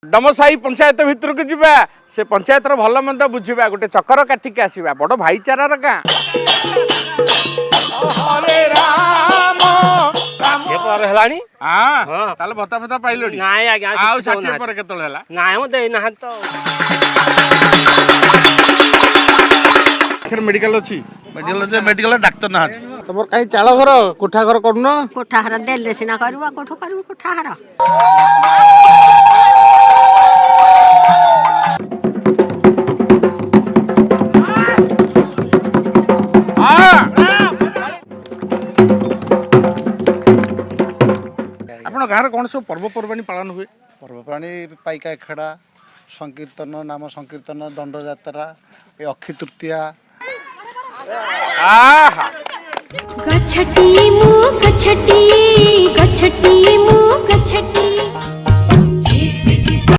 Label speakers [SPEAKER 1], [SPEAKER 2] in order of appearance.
[SPEAKER 1] डमसाई पंचायत भितर को जीवा से पंचायत भल मंद बुझा गोटे चक्कर काटिक आसवा बड़ भाईचारार गाँ भत्ता फता पाइल मेडिकल अच्छी
[SPEAKER 2] मेडिकल डाक्तर ना
[SPEAKER 1] तुम कहीं चाल घर कोठा घर करून
[SPEAKER 3] कोठा घर देले सिना करबा कोठो करबो कोठा घर
[SPEAKER 1] आपण गाँव कौन सब पर्वपर्वाणी पालन हुए
[SPEAKER 2] पर्वप्राणी पाइका खेड़ा संकीर्तन नाम संकीर्तन दंड यात्रा अक्षय तृतीया
[SPEAKER 4] गछटी मु गछटी गछटी मु गछटी